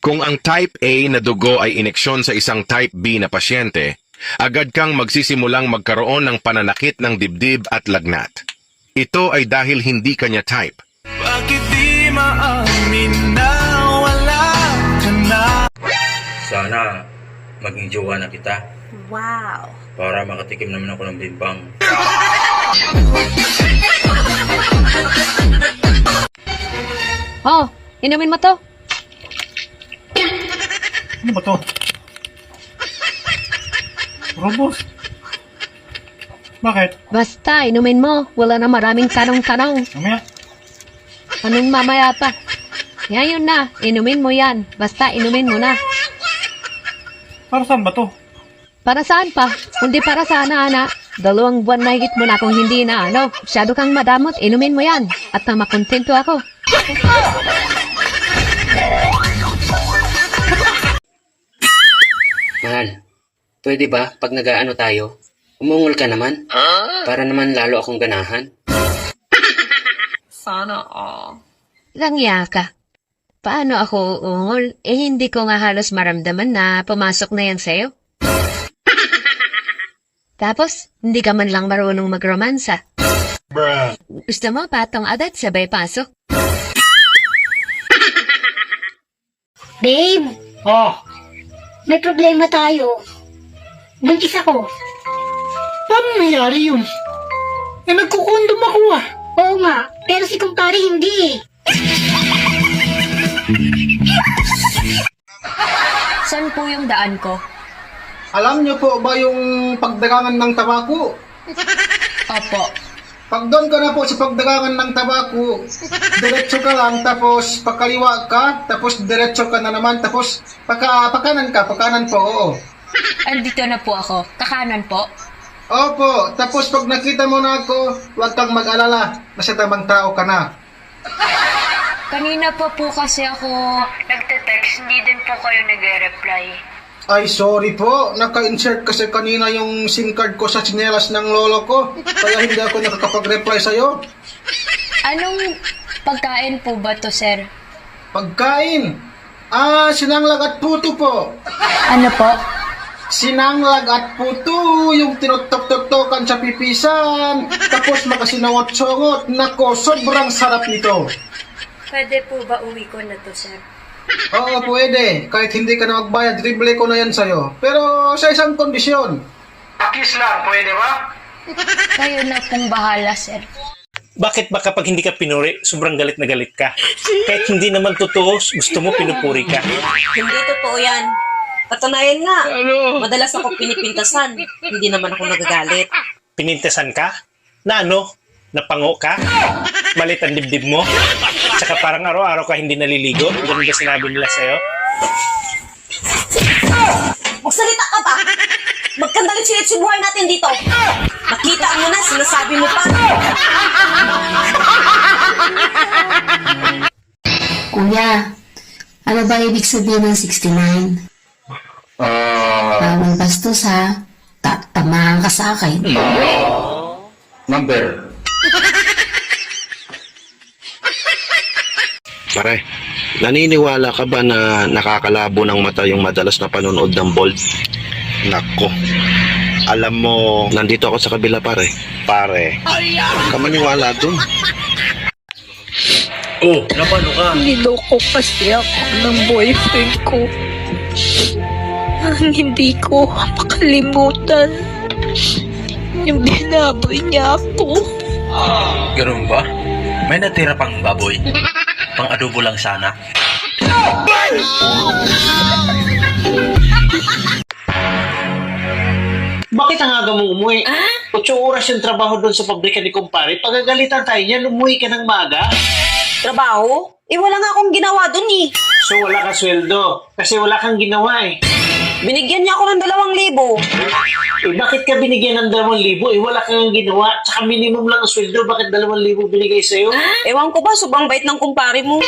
Kung ang type A na dugo ay ineksyon sa isang type B na pasyente, agad kang magsisimulang magkaroon ng pananakit ng dibdib at lagnat. Ito ay dahil hindi kanya type. Bakit di maamin na wala ka na? Sana maging jowa na kita Wow. para makatikim naman ako ng bimbang. Oh, inumin mo to. Ano ba to? Robos? Bakit? Basta, inumin mo. Wala na maraming tanong-tanong. Mamaya. Anong mamaya pa? Ngayon na, inumin mo yan. Basta, inumin mo na. Para saan ba to? Para saan pa? Kundi para sana, anak. 2 buwan na higit mo na kung hindi na, ano. Masyado kang madamot, inumin mo yan. At nang makontento ako. Mahal, pwede ba pag nag-aano tayo, umungol ka naman? Para naman lalo akong ganahan. Sana all. Langya ka. Paano ako uungol? Hindi ko nga halos maramdaman na pumasok na yan sa'yo. Tapos, hindi ka man lang marunong magromansa. Gusto mo patong agad sabay pasok? Babe, Oh, may problema tayo. Buntis ako. paano nangyari yun? Eh, nagkukondom ako ah. Oo nga, pero si kumpare hindi. Saan po yung daan ko? Alam niyo po ba yung pagdagangan ng tabako? Opo. Pag doon ka na po sa pagdagangan ng tabako, diretso ka lang, tapos pagkaliwa ka, tapos diretso ka na naman, tapos pakanan po, oo. Andito na po ako. Kakanan po. Opo, tapos pag nakita mo na ako, huwag kang mag-alala, nasa tamang tao ka na. Kanina pa po kasi ako nagte-text. Hindi din po kayo nag-reply. Ay, sorry po, naka-insert kasi kanina yung SIM card ko sa tsinelas ng lolo ko, kaya hindi ako nakakapag-reply sa'yo. Anong pagkain po ba to, sir? Pagkain? Sinanglag at puto po. Ano po? Sinanglag at puto, yung tinutok-tok-tokan sa pipisan, tapos makasinangot-songot. Nako, sobrang sarap nito. Pwede po ba uwi ko na to, sir? Oo, pwede. Kahit hindi ka na magbayad, dribble ko na yan sa'yo. Pero sa isang kondisyon. Kiss lang, pwede ba? Kayo na pong bahala, sir. Bakit ba kapag hindi ka pinuri, sobrang galit na galit ka? Kahit hindi naman totoo, gusto mo pinupuri ka. Hindi totoo yan. Patunayan nga. Madalas ako pinipintasan. Hindi naman ako nagagalit. Pinintesan ka? Na ano? Napango ka? Malit ang dibdib mo? Tsaka parang araw-araw ka hindi naliligo? Ganun ba sinabi nila sa'yo? Magsalita ka ba? Magkandalit-silit si buhay natin dito. Nakita mo na, sinasabi mo pa. Kuya, ano ba ibig sabihin ng 69? Bawal bastos ha. Tamaan ka sa akin. Number. Pare, naniniwala ka ba na nakakalabo ng mata yung madalas na panonood ng Bolt? Nako, alam mo, nandito ako sa kabila pare. Pare, huwag ka maniwala dun. Oh, napano ka? Niloko kasi ako ng boyfriend ko. Hindi ko makalimutan yung binaboy niya ako. Ganun ba? May natira pang baboy? Pang adobo lang sana? Bakit ang aga mong umuwi? 8 oras yung trabaho doon sa pabrika ni kumpare. Pagagalitan tayo niyan, umuwi ka ng maga. Trabaho? Wala nga akong ginawa dun eh. So wala ka sweldo. Kasi wala kang ginawa eh. Binigyan niya ako ng 2,000. Bakit ka binigyan ng 2,000? Wala kang ginawa. Tsaka minimum lang ang sweldo. Bakit 2,000 binigay sa'yo? Ewan ko ba, sobrang bait ng kumpare mo.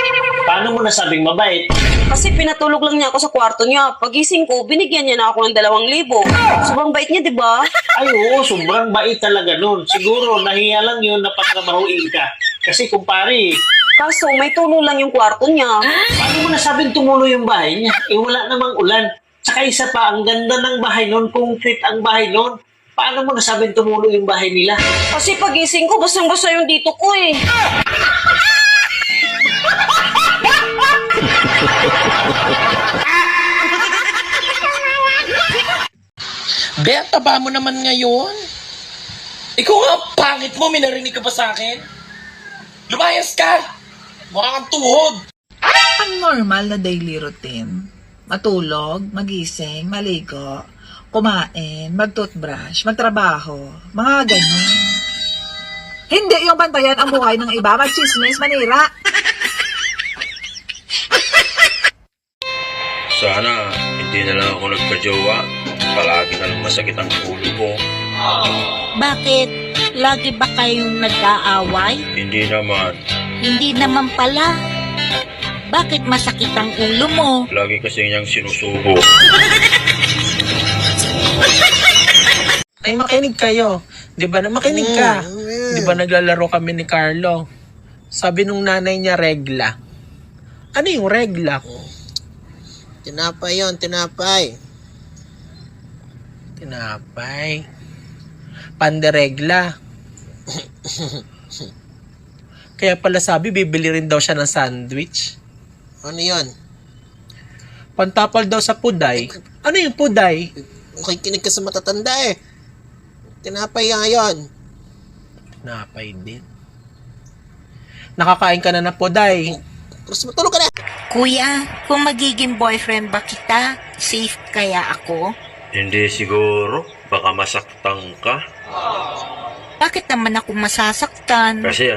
Paano mo nasabing mabait? Kasi pinatulog lang niya ako sa kwarto niya. Pagising ko, binigyan niya na ako ng 2,000. Sobrang bait niya, di ba? Ay oo, sobrang bait talaga nun. Siguro nahiya lang yun na patrabahuin ka. Kasi kumpare, Kaso may tulo lang yung kwarto niya. Paano mo nasabing tumulo yung bahay niya? Eh, wala namang ulan. Tsaka isa pa, ang ganda ng bahay noon, concrete ang bahay noon. Paano mo nasabing tumulo yung bahay nila? Kasi pagising ko, basang-basa yung dito ko eh. Be, taba mo naman ngayon. Ikaw nga, pangit mo, may narinig ka ba sa akin? Lumayas ka! Mukha kang tuhod! Ang normal na daily routine. Matulog, magising, maligo, kumain, mag-toothbrush, magtrabaho, mga ganyan. Hindi yung bantayan ang buhay ng iba, mag-chismis, manira. Sana hindi na lang ako nagka-jowa. Palagi na lang masakit ang ulo ko. Bakit? Lagi ba kayong nag-aaway? Hindi naman. Hindi naman pala. Bakit masakit ang ulo mo? Lagi kasi niyang sinusubo. Ay, makinig kayo. Di ba na makinig ka? Di ba naglalaro kami ni Carlo? Sabi nung nanay niya, regla. Ano yung regla? Tinapay yon, tinapay. Tinapay. Panderegla. Kaya pala sabi, bibili rin daw siya ng sandwich. Ano yon? Pantapal daw sa puday. Ano yung puday? Okay, kinig ka sa matatanda eh. Tinapay nga yun. Tinapay din. Nakakain ka na ng puday. Tapos matulog ka na. Kuya, kung magiging boyfriend ba kita, safe kaya ako? Hindi siguro. Baka masaktan ka. Bakit naman ako masasaktan? Kasi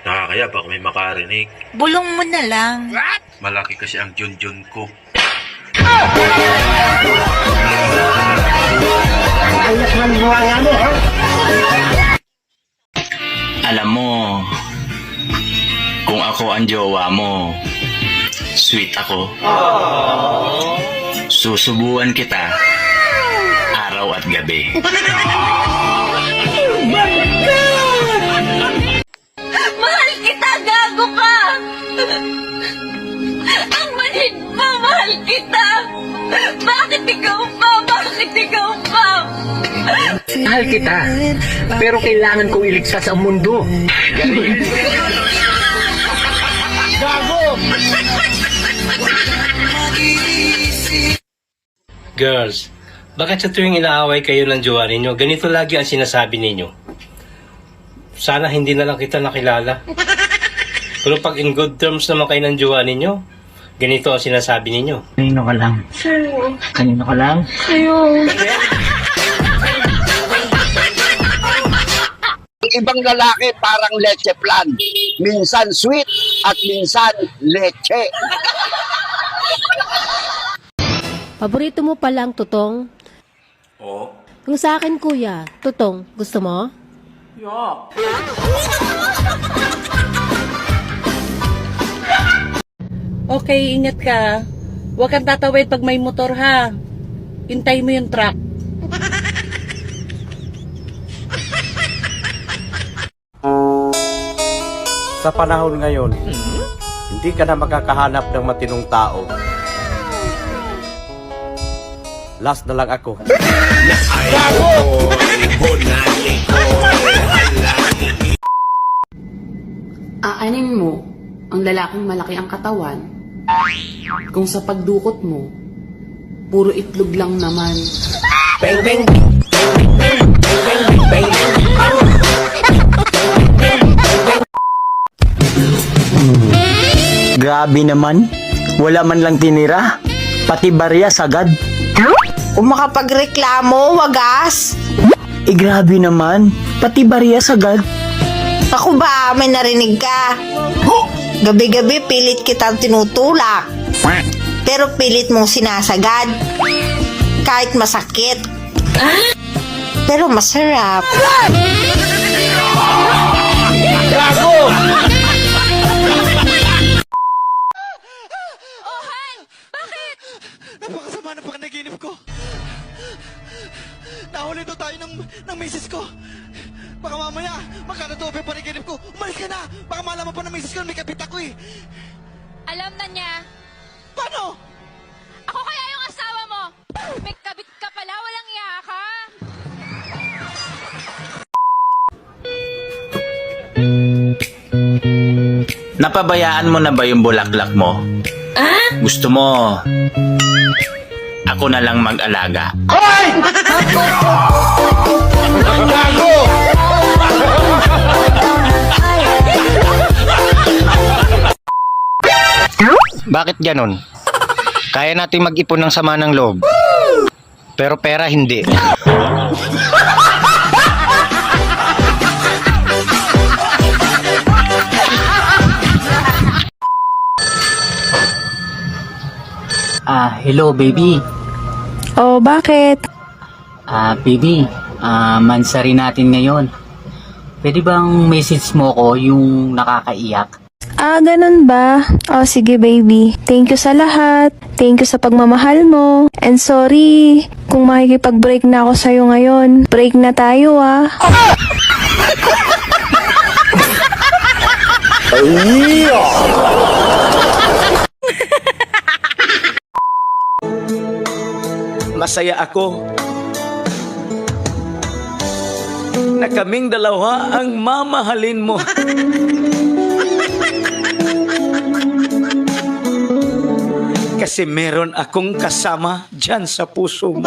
nakakaya baka may makarinig. Bulong mo na lang. Malaki kasi ang junjun ko. Alam mo, kung ako ang jowa mo, sweet ako. Susubuan kita araw at gabi. Mahal kita, gago ka! Ang manhid pa, mahal kita! Bakit ikaw pa? Bakit ikaw pa? Mahal kita, pero kailangan kong iligtas ang mundo. Gago! Girls, bakit sa tuwing inaaway kayo ng jowa ninyo, ganito lagi ang sinasabi ninyo? Sana hindi na lang kita nakilala. Pero pag in good terms naman kayo ng jowa ninyo, ganito ang sinasabi ninyo. Kanino ka lang? Sa'yo. Kanino ka lang? Sa'yo. Ibang lalaki parang leche plan. Minsan sweet at minsan leche. Paborito mo palang tutong? Oo. Kung sa akin, kuya, tutong, gusto mo? Yuck. Okay, ingat ka. Huwag kang tatawid pag may motor ha. Hintay mo yung truck. Sa panahon ngayon, hindi ka na makakahanap ng matinong tao. Last na lang ako. Aanin mo ang lalaking malaki ang katawan kung sa pagdukot mo, puro itlog lang naman. Bang, bang, Grabe naman. Wala man lang tinira. Pati barya sagad. Kung makapagreklamo, wagas. Grabe naman. Pati barya sagad. Ako ba, may narinig ka? Gabi-gabi pilit kitang tinutulak. Pero pilit mong sinasagad. Kahit masakit. Pero masarap. Gago! Napakasama ng pagkanaginip ko. Nahuli daw tayo ng misis ko. Baka mamaya, magkakatubi pa rin kinip ko. Umalis ka na! Baka malaman pa na misis ko, may kapit ako eh. Alam na niya. Paano? Ako kaya yung asawa mo. May kabit ka pala, walang iya ka. Napabayaan mo na ba yung bulaklak mo? Gusto mo, ako na lang mag-alaga. Bakit ganun? Kaya natin mag-ipon ng sama ng loob. Pero pera hindi. Hello baby. Oh, bakit? Baby, mansari natin ngayon. Pwede bang message mo ko yung nakakaiyak? Ganun ba? Oh, sige baby. Thank you sa lahat. Thank you sa pagmamahal mo. And sorry kung makikipag-break na ako sa'yo ngayon. Break na tayo Masaya ako na kaming dalawa ang mamahalin mo. Kasi meron akong kasama dyan sa puso mo.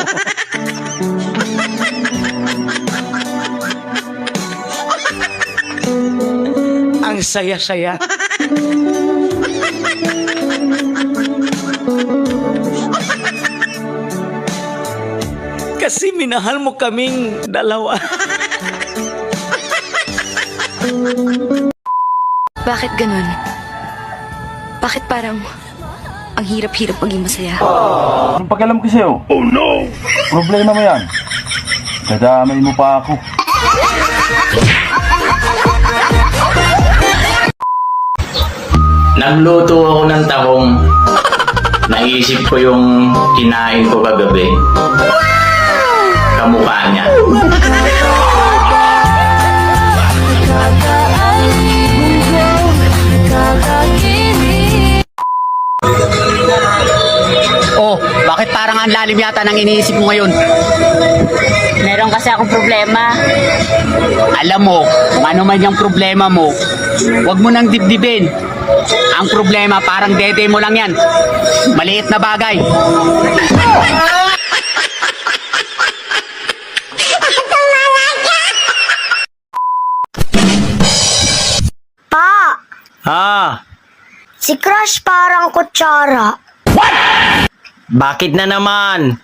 Ang saya-saya. Kasi minahal mo kaming dalawa. Bakit ganun? Bakit parang ang hirap-hirap maging masaya? Anong pakialam ko sa'yo? Oh no! Problema mo yan. Dadamay mo pa ako. Nagluto ako ng tahong. Naisip ko yung kinain ko kagabi. Kamukha niya. Oh, bakit parang ang lalim yata ng iniisip mo ngayon? Meron kasi akong problema. Alam mo, kung ano man yung problema mo, huwag mo nang dibdibin. Ang problema parang dede mo lang yan. Maliit na bagay. Pa! Si Crush parang kutsara. Bakit na naman?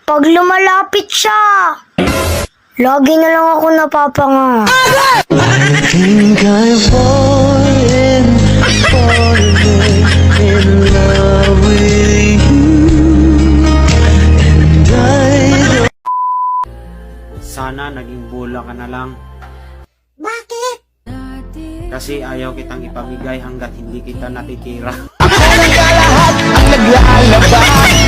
Pag lumalapit siya, lagi na lang ako napapanga. I think I've fallen in love with you. And I Sana naging bula ka na lang. Bakit? Kasi ayaw kitang ipamigay hanggat hindi kita natitira. Ako ng lahat ang naglalabas.